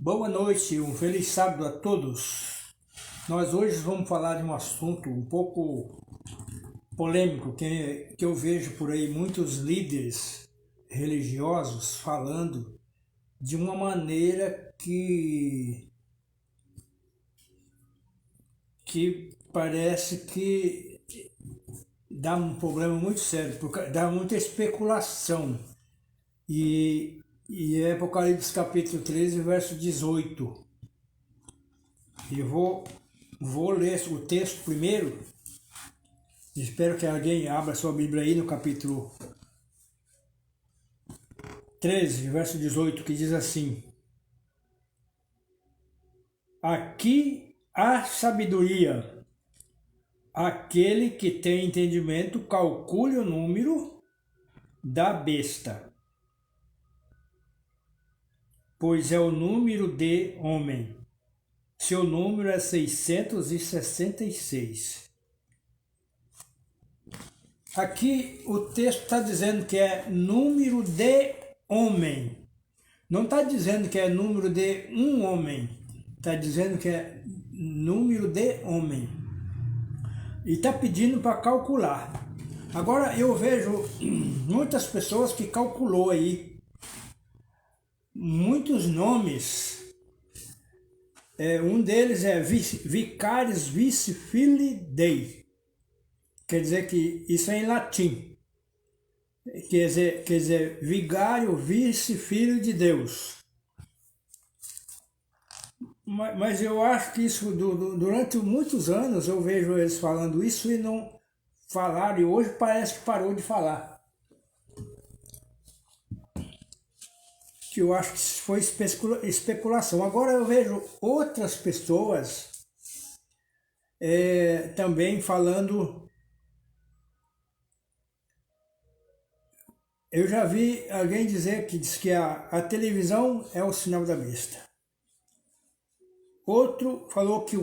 Boa noite, um feliz sábado a todos. Nós hoje vamos falar de um assunto um pouco polêmico que eu vejo por aí muitos líderes religiosos falando de uma maneira que parece que dá um problema muito sério, porque dá muita especulação. E é Apocalipse capítulo 13, verso 18. E vou ler o texto primeiro. Espero que alguém abra sua Bíblia aí no capítulo 13, verso 18, que diz assim: Aqui há sabedoria. Aquele que tem entendimento calcule o número da besta, pois é o número de homem. Seu número é 666. Aqui o texto está dizendo que é número de homem. Não está dizendo que é número de um homem. Está dizendo que é número de homem. E está pedindo para calcular. Agora eu vejo muitas pessoas que calculou aí muitos nomes. Um deles é Vicarius Vice Filii Dei. Quer dizer que isso é em latim. Quer dizer vigário, vice, filho de Deus. Mas eu acho que isso, durante muitos anos, eu vejo eles falando isso e não falaram, e hoje parece que parou de falar. Que eu acho que foi especulação. Agora eu vejo outras pessoas também falando. Eu já vi alguém dizer que diz que a televisão é o sinal da besta. Outro falou que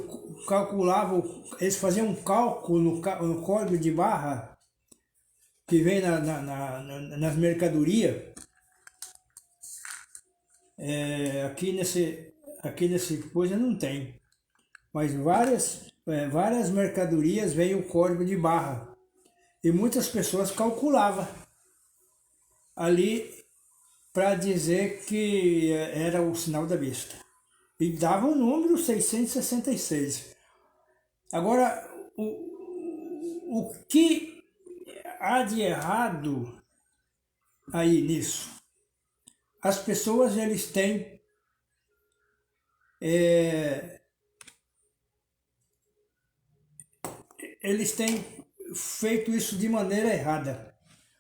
eles faziam um cálculo no código de barra que vem nas mercadorias. Aqui nesse coisa não tem, mas várias mercadorias vem o código de barra e muitas pessoas calculavam ali para dizer que era o sinal da besta. E dava o número 666. Agora, o que há de errado aí nisso? As pessoas, eles têm feito isso de maneira errada.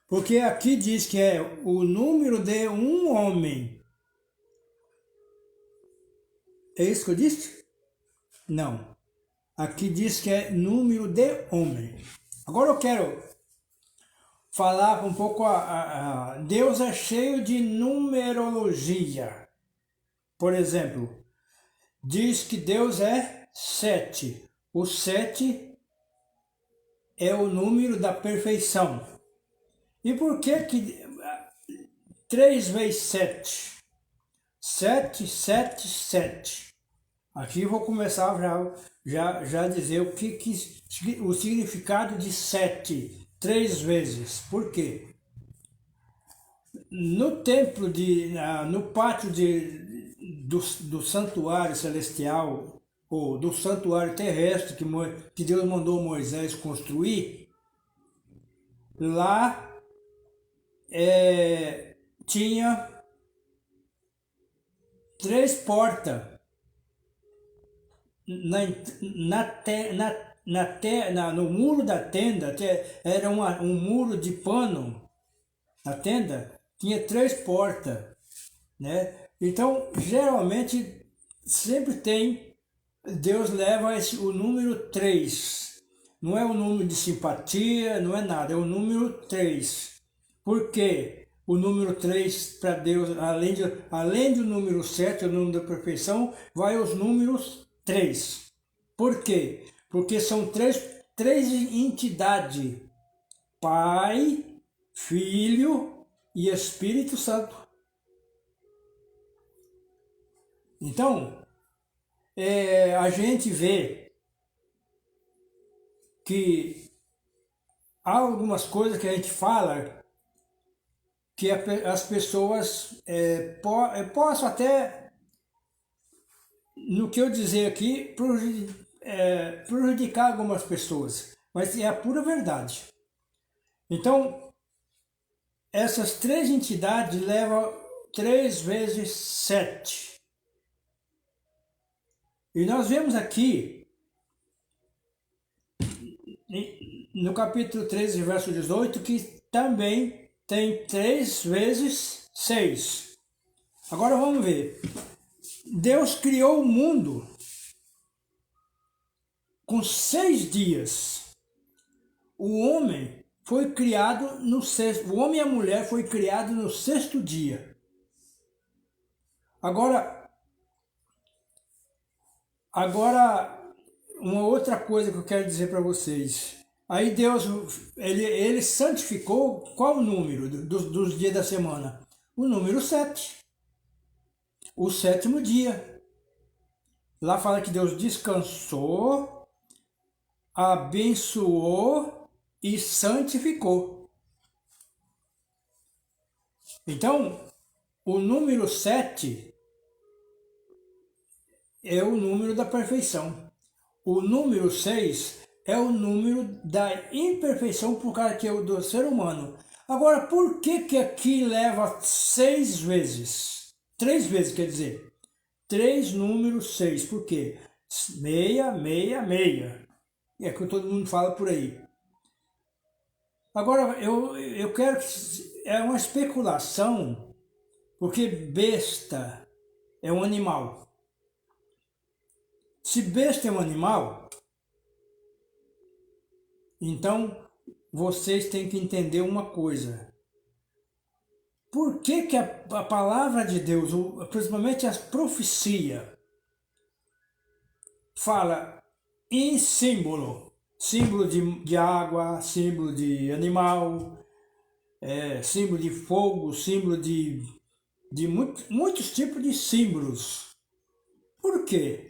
Porque aqui diz que é o número de um homem. É isso que eu disse? Não. Aqui diz que é número de homem. Agora eu quero falar um pouco. Deus é cheio de numerologia. Por exemplo, diz que Deus é 7. O 7 é o número da perfeição. E por que 3 vezes 7? 7, 7, 7. Aqui eu vou começar já a dizer o significado de 7, 3 vezes. Por quê? No templo, no pátio do santuário celestial, ou do santuário terrestre que Deus mandou Moisés construir, lá tinha 3 portas no muro da tenda. Era um muro de pano. Na tenda tinha 3 portas, né? Então, geralmente, sempre Deus leva o número 3. Não é o número de simpatia, não é nada, é o número 3. Por quê? O número 3 para Deus, além do número 7, o número da perfeição, vai os números 3. Por quê? Porque são três entidades: Pai, Filho e Espírito Santo. Então, a gente vê que há algumas coisas que a gente fala que as pessoas possam até, no que eu dizer aqui, prejudicar algumas pessoas, mas é a pura verdade. Então, essas três entidades levam 3 vezes 7. E nós vemos aqui, no capítulo 13, verso 18, que também tem 3 vezes 6. Agora vamos ver. Deus criou o mundo com 6 dias. O homem foi criado no sexto. O homem e a mulher foi criado no 6º dia. Agora, uma outra coisa que eu quero dizer para vocês. Aí Deus, ele santificou qual o número dos dias da semana? O número 7. O 7º dia. Lá fala que Deus descansou, abençoou e santificou. Então, o número 7 é o número da perfeição. O número 6 é o número da imperfeição por causa que é o do ser humano. Agora, por que aqui leva 6 vezes? 3 vezes, quer dizer. 3 números 6. Por quê? 666. É que todo mundo fala por aí. Agora, eu quero que... É uma especulação, porque besta é um animal. Se besta é um animal, então vocês têm que entender uma coisa. Por que a palavra de Deus, principalmente a profecia, fala em símbolo? Símbolo de água, símbolo de animal, símbolo de fogo, símbolo de muitos tipos de símbolos. Por quê?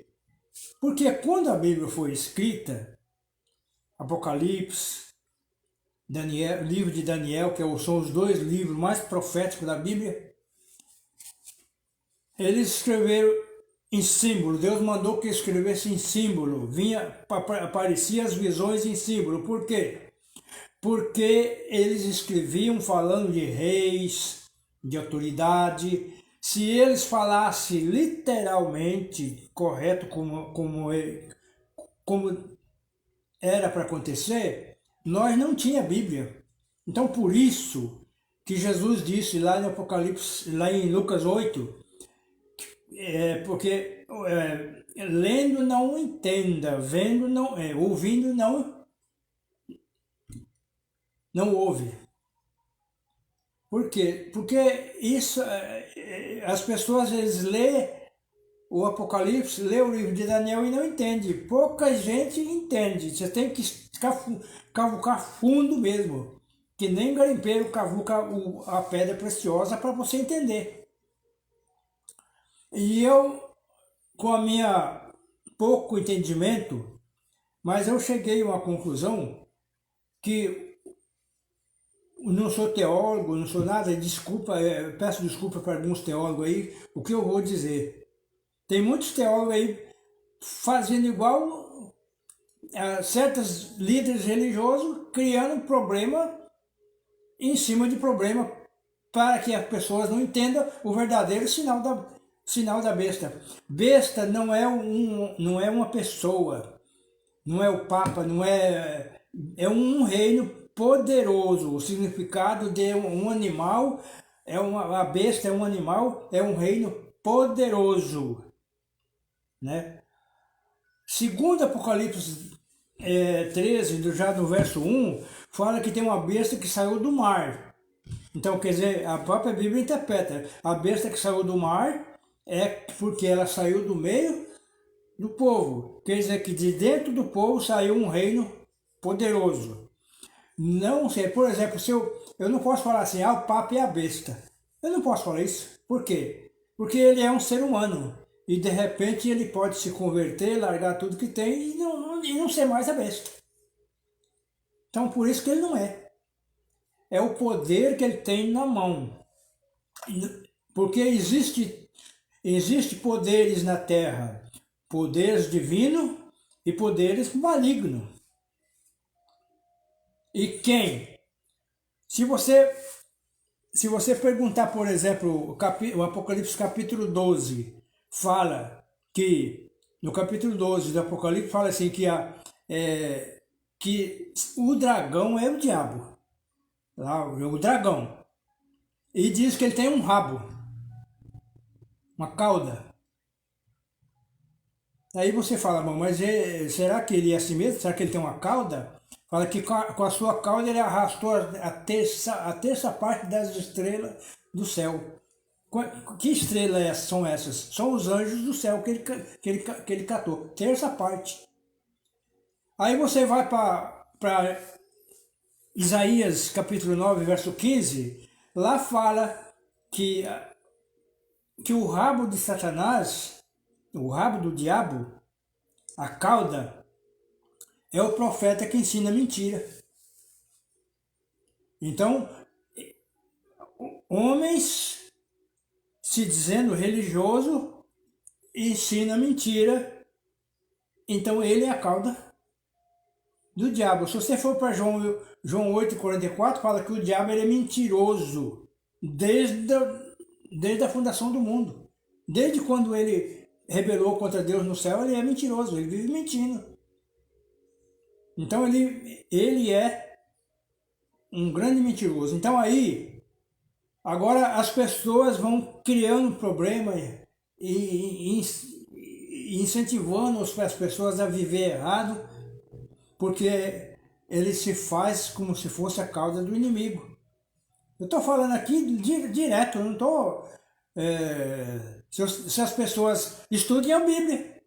Porque quando a Bíblia foi escrita, Apocalipse, Daniel, livro de Daniel, que são os 2 livros mais proféticos da Bíblia, eles escreveram em símbolo. Deus mandou que escrevesse em símbolo. Aparecia as visões em símbolo. Por quê? Porque eles escreviam falando de reis, de autoridade. Se eles falassem literalmente correto como era para acontecer, nós não tinha Bíblia. Então por isso que Jesus disse lá no Apocalipse, lá em Lucas 8, porque lendo não entenda, vendo não, ouvindo não ouve. Por quê? Porque isso, as pessoas às vezes lê o Apocalipse, lê o livro de Daniel e não entende. Pouca gente entende. Você tem que cavucar fundo mesmo. Que nem garimpeiro cavuca a pedra preciosa para você entender. E eu, com a minha pouco entendimento, mas eu cheguei a uma conclusão que não sou teólogo, não sou nada, peço desculpa para alguns teólogos aí, o que eu vou dizer. Tem muitos teólogos aí fazendo igual a certos líderes religiosos, criando problema em cima de problema para que as pessoas não entendam o verdadeiro sinal da besta. Besta não é uma pessoa, não é o Papa, é um reino poderoso. O significado de um animal, a besta é um animal, é um reino poderoso. Né? Segundo Apocalipse 13, já no verso 1, fala que tem uma besta que saiu do mar. Então, quer dizer, a própria Bíblia interpreta, a besta que saiu do mar é porque ela saiu do meio do povo. Quer dizer que de dentro do povo saiu um reino poderoso. Não sei, por exemplo, eu não posso falar assim, o Papa é a besta. Eu não posso falar isso. Por quê? Porque ele é um ser humano. e de repente ele pode se converter, largar tudo que tem e não ser mais a besta. Então por isso que ele não é. É o poder que ele tem na mão. Porque existe poderes na terra, poderes divinos e poderes malignos. E quem? Se você perguntar, por exemplo, o Apocalipse capítulo 12, fala que, no capítulo 12 do Apocalipse, fala assim que o dragão é o diabo, lá, o dragão, e diz que ele tem um rabo, uma cauda. Aí você fala, mas será que ele é assim mesmo? Será que ele tem uma cauda? Fala que com a sua cauda ele arrastou a terça parte das estrelas do céu. Que estrelas são essas? São os anjos do céu que ele catou. Terça parte. Aí você vai para Isaías capítulo 9, verso 15. Lá fala que o rabo de Satanás, o rabo do diabo, a cauda, é o profeta que ensina mentira. Então, homens se dizendo religioso ensina mentira. Então ele é a cauda do diabo. Se você for para João 8,44, fala que o diabo ele é mentiroso desde a fundação do mundo. Desde quando ele rebelou contra Deus no céu, ele é mentiroso, ele vive mentindo. Então ele é um grande mentiroso. Então aí, agora as pessoas vão criando problema e incentivando as pessoas a viver errado, porque ele se faz como se fosse a causa do inimigo. Eu estou falando aqui direto, eu não estou... se as pessoas estudem a Bíblia,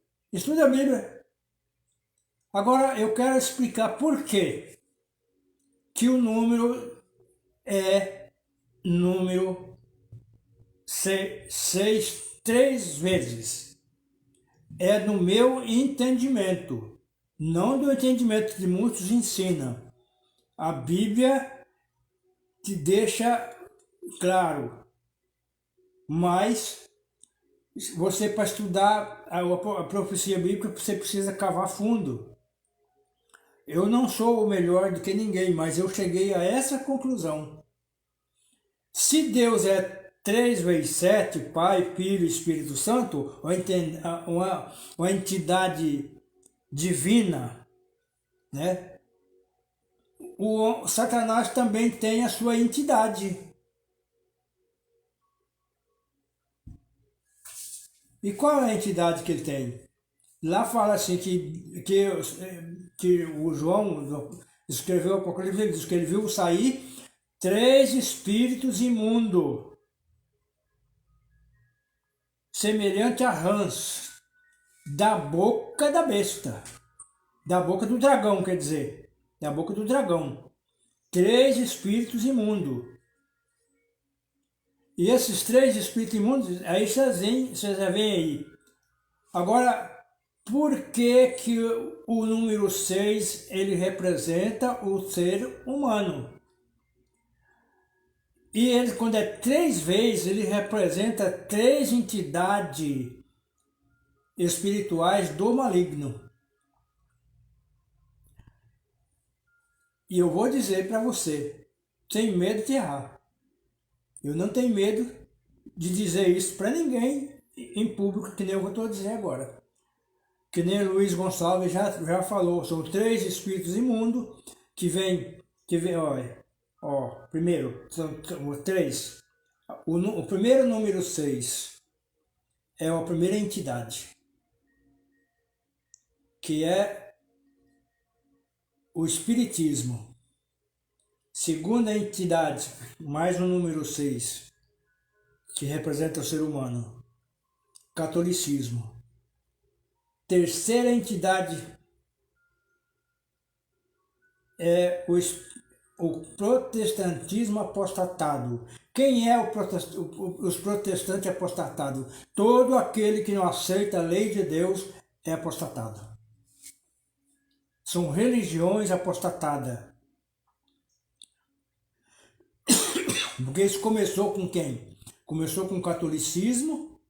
Agora eu quero explicar por quê que o número é número 6 3 vezes. É do meu entendimento, não do entendimento que muitos ensinam. A Bíblia te deixa claro, mas você, para estudar a profecia bíblica, você precisa cavar fundo. Eu não sou o melhor do que ninguém, mas eu cheguei a essa conclusão. Se Deus é 3 vezes 7, Pai, Filho e Espírito Santo, uma entidade divina, né? O Satanás também tem a sua entidade. E qual é a entidade que ele tem? Lá fala assim que o João escreveu o Apocalipse, ele diz que ele viu sair 3 espíritos imundos, semelhante a rãs, da boca da besta, da boca do dragão, quer dizer, da boca do dragão. 3 espíritos imundos. E esses 3 espíritos imundos, aí vocês já veem aí. Agora, por que o número 6 ele representa o ser humano? E ele, quando é 3 vezes, ele representa 3 entidades espirituais do maligno. E eu vou dizer para você, sem medo de errar. Eu não tenho medo de dizer isso para ninguém em público, que nem eu estou dizendo agora. Que nem Luiz Gonçalves já falou, são 3 espíritos imundos que vem, primeiro, são 3. O primeiro número 6 é a primeira entidade, que é o Espiritismo. Segunda entidade, mais o número 6, que representa o ser humano, Catolicismo. Terceira entidade é o protestantismo apostatado, Quem é os protestantes apostatados? Todo aquele que não aceita a lei de Deus é apostatado. São religiões apostatadas. Porque isso começou com quem? Começou com o catolicismo,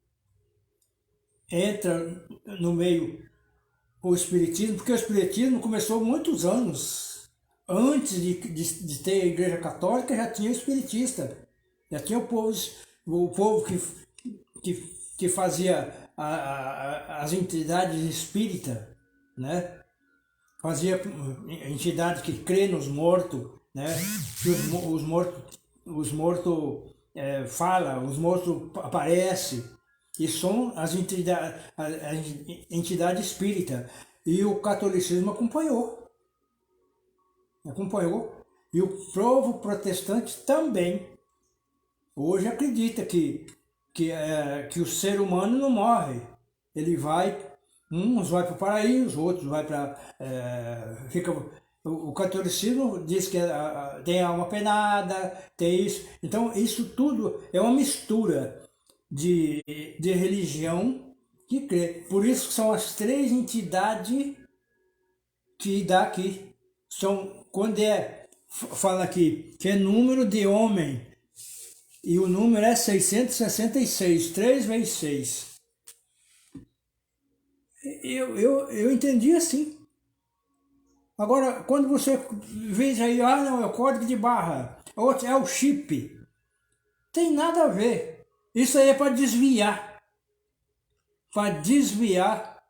entra no meio o espiritismo, porque o espiritismo começou muitos anos. Antes de ter a igreja católica, já tinha o espiritista. Já tinha o povo que fazia as entidades espíritas, né? Fazia entidades que crê nos mortos, né? Que os mortos falam, os mortos aparecem. E são as entidades espíritas. E o catolicismo acompanhou. E o povo protestante também. Hoje acredita que o ser humano não morre. Ele vai, uns vai para o paraíso, outros vai para... o catolicismo diz que tem alma penada, tem isso. Então isso tudo é uma mistura de religião que crê. Por isso que são as três entidades que dá aqui. Quando fala aqui que é número de homem, e o número é 666, 3 vezes 6. Eu entendi assim. Agora, quando você vê aí, não, é o código de barra, outro é o chip. Tem nada a ver. Isso aí é para desviar. Para desviar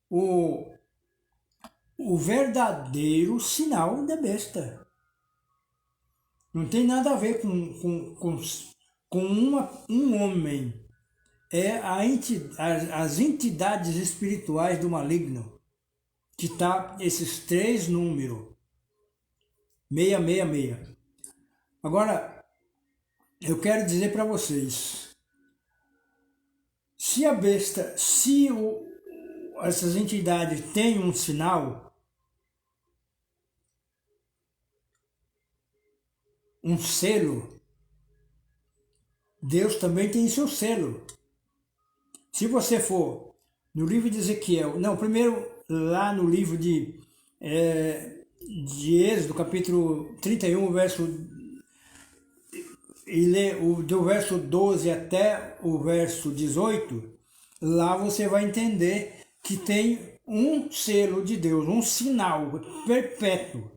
o verdadeiro sinal da besta. Não tem nada a ver com um homem. É as entidades espirituais do maligno, que tá esses três números, 666. Agora, eu quero dizer para vocês, se a besta, essas entidades têm um sinal, um selo, Deus também tem seu selo. Se você for no livro de Ezequiel, não, primeiro lá no livro de Êxodo, capítulo 31, e ler do verso 12 até o verso 18, lá você vai entender que tem um selo de Deus, um sinal perpétuo,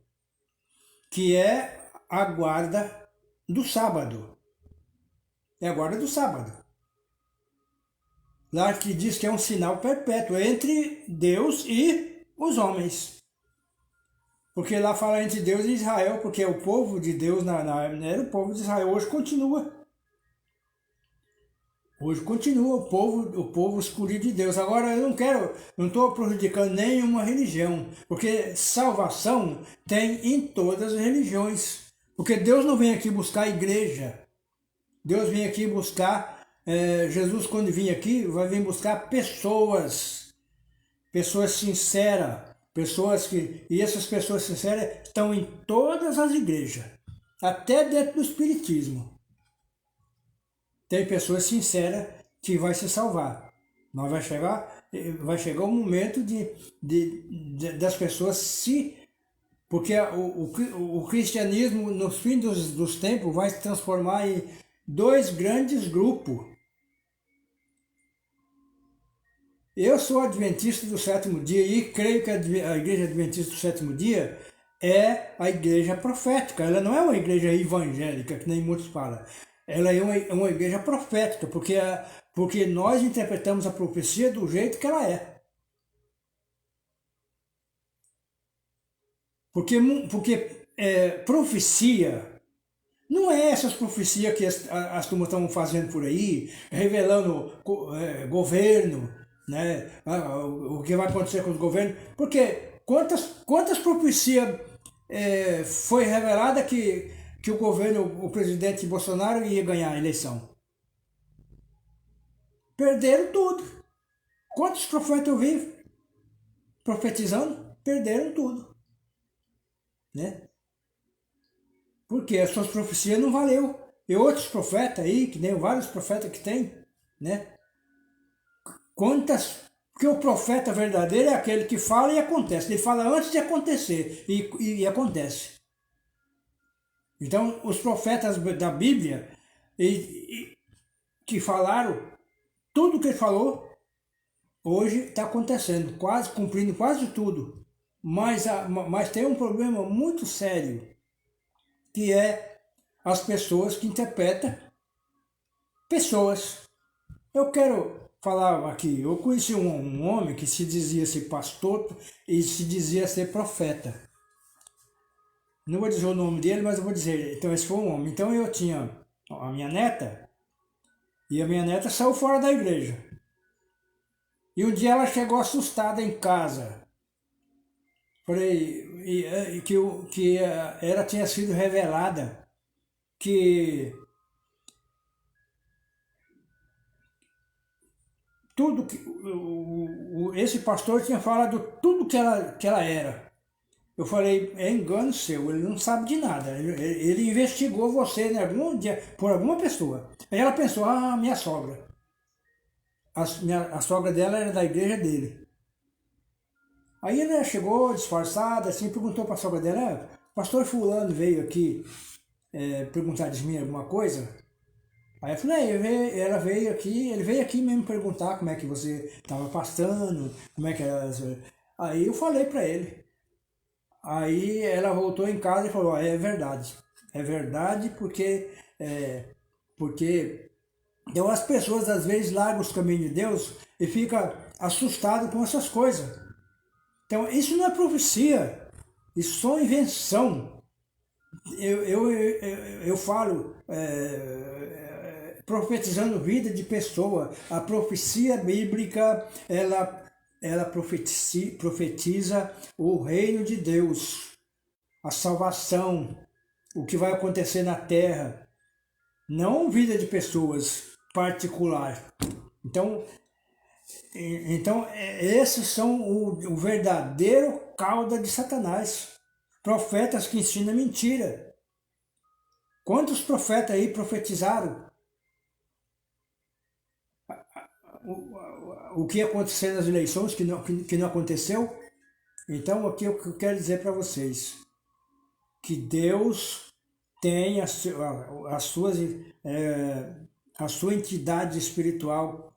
que é a guarda do sábado. É a guarda do sábado. Lá que diz que é um sinal perpétuo entre Deus e os homens. Porque lá fala entre Deus e Israel, porque o povo de Deus era o povo de Israel. Hoje continua. Hoje continua o povo escolhido de Deus. Agora eu não estou prejudicando nenhuma religião, porque salvação tem em todas as religiões. Porque Deus não vem aqui buscar a igreja. Deus vem aqui buscar, Jesus quando vem aqui, vai vir buscar pessoas sinceras, e essas pessoas sinceras estão em todas as igrejas, até dentro do espiritismo. Tem pessoas sinceras que vai se salvar, mas vai chegar o momento das pessoas porque o cristianismo, no fim dos tempos, vai se transformar em dois grandes grupos. Eu sou adventista do sétimo dia e creio que a igreja adventista do sétimo dia é a igreja profética. Ela não é uma igreja evangélica, que nem muitos falam. Ela é uma igreja profética, porque nós interpretamos a profecia do jeito que ela é. Porque profecia não é essas profecias que as turmas estão fazendo por aí, revelando governo, né? O que vai acontecer com os governos. Porque quantas profecias foi revelada que o presidente Bolsonaro ia ganhar a eleição? Perderam tudo. Quantos profetas eu vi profetizando? Perderam tudo. Né? Porque as suas profecias não valeu. E outros profetas aí, que nem vários profetas que tem, né? Quantas... Porque o profeta verdadeiro é aquele que fala e acontece. Ele fala antes de acontecer e acontece. Então, os profetas da Bíblia que falaram, tudo que ele falou, hoje está acontecendo, quase cumprindo quase tudo. Mas tem um problema muito sério, que é as pessoas que interpretam pessoas. Eu quero falar aqui, eu conheci um homem que se dizia ser pastor e se dizia ser profeta. Não vou dizer o nome dele, mas eu vou dizer, então esse foi um homem. Então eu tinha a minha neta, e a minha neta saiu fora da igreja. E um dia ela chegou assustada em casa. Falei, que ela tinha sido revelada que tudo que esse pastor tinha falado tudo que ela era. Eu falei, é engano seu, ele não sabe de nada. Ele investigou você, né, por alguma pessoa. Aí ela pensou, minha sogra. A sogra dela era da igreja dele. Aí ela chegou disfarçada, assim, perguntou para a sogra dela, pastor fulano veio aqui perguntar de mim alguma coisa? Aí eu falei, ele veio aqui mesmo perguntar como é que você estava passando, como é que era. Aí eu falei para ele. Aí ela voltou em casa e falou, é verdade porque então as pessoas às vezes largam os caminhos de Deus e ficam assustadas com essas coisas. Então isso não é profecia, isso só é invenção. Eu falo profetizando vida de pessoa. A profecia bíblica, ela profetiza o reino de Deus, a salvação, o que vai acontecer na terra, não vida de pessoas particular. Então esses são o verdadeiro cauda de Satanás. Profetas que ensinam mentira. Quantos profetas aí profetizaram o que aconteceu nas eleições, que não aconteceu? Então, aqui eu quero dizer para vocês que Deus tem a sua entidade espiritual,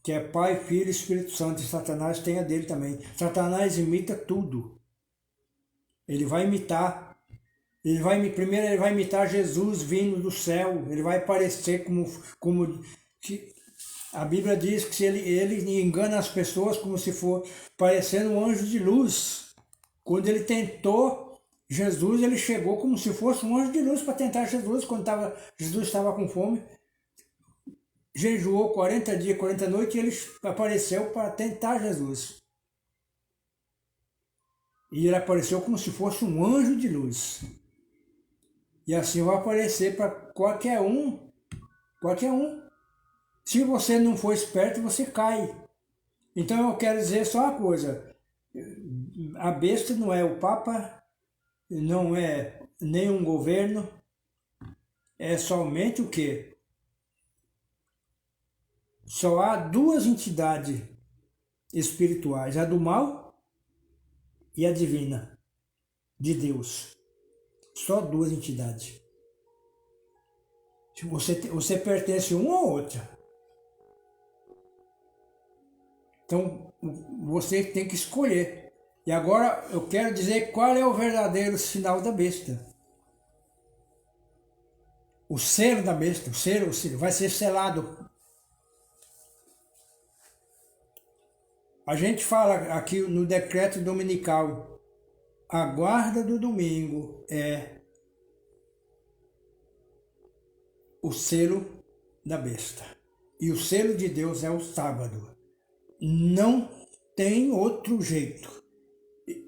que é Pai, Filho e Espírito Santo, e Satanás tem a dele também. Satanás imita tudo. Ele vai imitar. Primeiro ele vai imitar Jesus vindo do céu. Ele vai aparecer como que a Bíblia diz que ele engana as pessoas como se for parecendo um anjo de luz. Quando ele tentou Jesus, ele chegou como se fosse um anjo de luz para tentar Jesus, quando Jesus estava com fome. Jejuou 40 dias, 40 noites e ele apareceu para tentar Jesus. E ele apareceu como se fosse um anjo de luz. E assim vai aparecer para qualquer um. Qualquer um. Se você não for esperto, você cai. Então eu quero dizer só uma coisa. A besta não é o Papa, não é nenhum governo. É somente o quê? Só há duas entidades espirituais. A do mal e a divina, de Deus. Só duas entidades. Você pertence a uma ou outra. Então, você tem que escolher. E agora eu quero dizer qual é o verdadeiro sinal da besta. O selo da besta, o selo vai ser selado. A gente fala aqui no decreto dominical, a guarda do domingo é o selo da besta. E o selo de Deus é o sábado. Não tem outro jeito.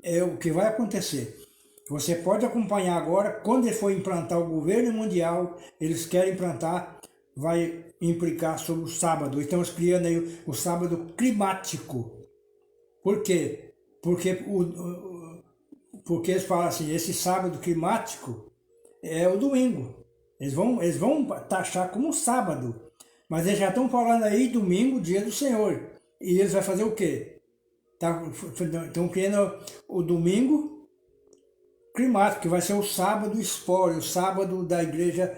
É o que vai acontecer. Você pode acompanhar agora, quando ele for implantar o governo mundial, eles querem implantar, vai implicar sobre o sábado. Estamos criando aí o sábado climático. Por quê? Porque eles falam assim, esse sábado climático é o domingo. Eles vão taxar como sábado. Mas eles já estão falando aí domingo, dia do Senhor. E eles vão fazer o quê? Estão criando o domingo climático, que vai ser o sábado espólio, o sábado da igreja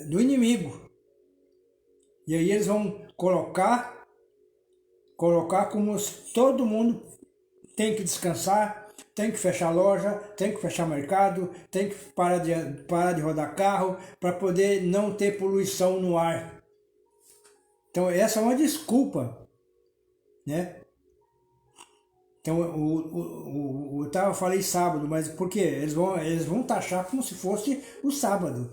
do inimigo. E aí eles vão colocar como se todo mundo tem que descansar, tem que fechar loja, tem que fechar mercado, tem que parar de rodar carro para poder não ter poluição no ar. Então essa é uma desculpa, né? Então eu falei sábado, mas por quê? Eles vão taxar como se fosse o sábado.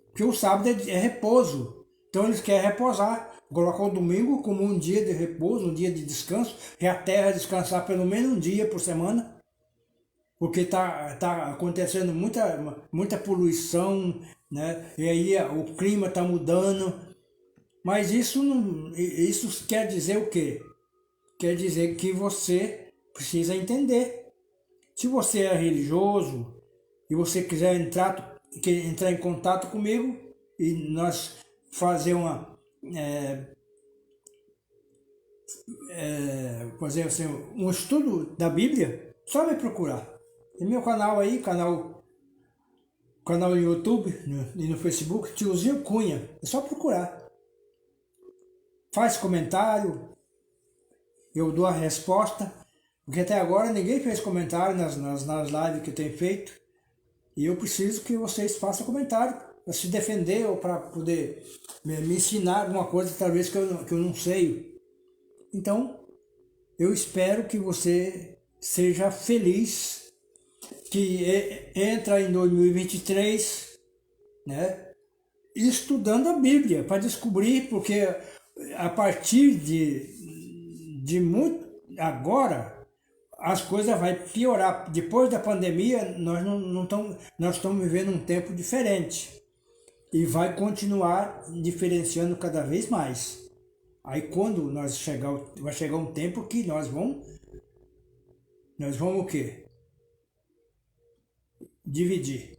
Porque o sábado é repouso. Então eles querem repousar. Colocar o domingo como um dia de repouso, um dia de descanso, e a terra descansar pelo menos um dia por semana. Porque tá acontecendo muita poluição, né? E aí o clima está mudando. Mas isso quer dizer o quê? Quer dizer que você precisa entender. Se você é religioso e você quiser entrar em contato comigo e nós fazer fazer assim, um estudo da Bíblia, só me procurar. Tem meu canal aí, canal no YouTube e no Facebook, Tiozinho Cunha. É só procurar. Faz comentário, eu dou a resposta, porque até agora ninguém fez comentário nas lives que eu tenho feito, e eu preciso que vocês façam comentário para se defender ou para poder me ensinar alguma coisa talvez que eu não sei. Então, eu espero que você seja feliz, que entra em 2023, né, estudando a Bíblia para descobrir, porque a partir de muito agora as coisas vai piorar. Depois da pandemia nós estamos vivendo um tempo diferente e vai continuar diferenciando cada vez mais. Aí quando vai chegar um tempo que nós vamos o quê? Dividir.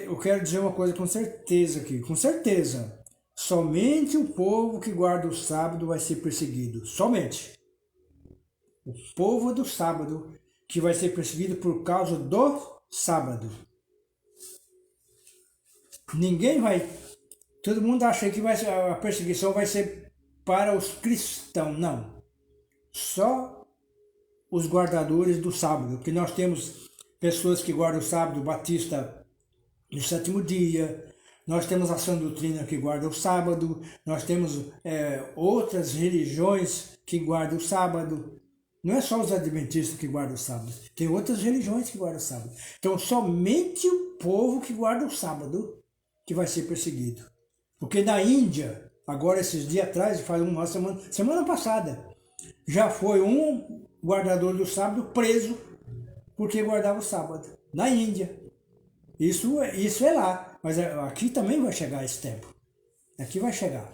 Eu quero dizer uma coisa com certeza aqui, com certeza. Somente o povo que guarda o sábado vai ser perseguido. Somente. O povo do sábado que vai ser perseguido por causa do sábado. Todo mundo acha que a perseguição vai ser para os cristãos. Não. Só os guardadores do sábado. Que nós temos pessoas que guardam o sábado, Batista do sétimo dia, nós temos a sã doutrina que guarda o sábado, nós temos outras religiões que guardam o sábado. Não é só os adventistas que guardam o sábado, tem outras religiões que guardam o sábado. Então somente o povo que guarda o sábado que vai ser perseguido. Porque na Índia, agora esses dias atrás, faz uma semana passada, já foi um guardador do sábado preso porque guardava o sábado, na Índia. Isso é lá, mas aqui também vai chegar esse tempo. Aqui vai chegar.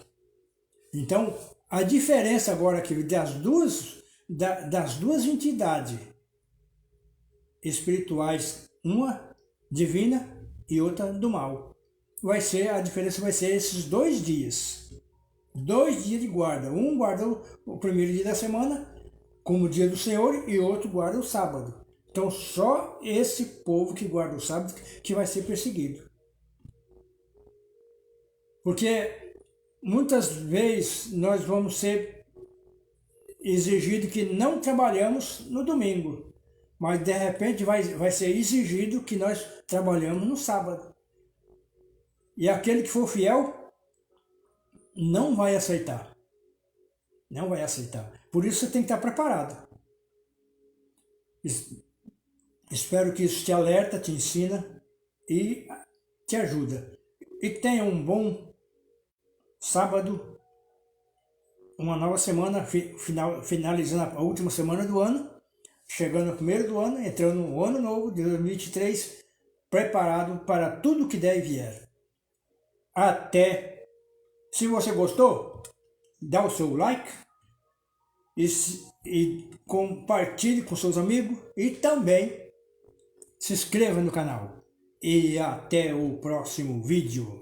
Então, a diferença agora aqui das duas entidades espirituais, uma divina e outra do mal, a diferença vai ser esses 2 dias. 2 dias de guarda. Um guarda o primeiro dia da semana, como o dia do Senhor, e outro guarda o sábado. Então só esse povo que guarda o sábado que vai ser perseguido. Porque muitas vezes nós vamos ser exigidos que não trabalhamos no domingo, mas de repente vai ser exigido que nós trabalhamos no sábado. E aquele que for fiel não vai aceitar. Não vai aceitar. Por isso você tem que estar preparado. Espero que isso te alerta, te ensina e te ajuda. E tenha um bom sábado, uma nova semana, finalizando a última semana do ano, chegando no primeiro do ano, entrando no ano novo de 2023, preparado para tudo que der e vier. Até! Se você gostou, dá o seu like e compartilhe com seus amigos e também se inscreva no canal. E até o próximo vídeo.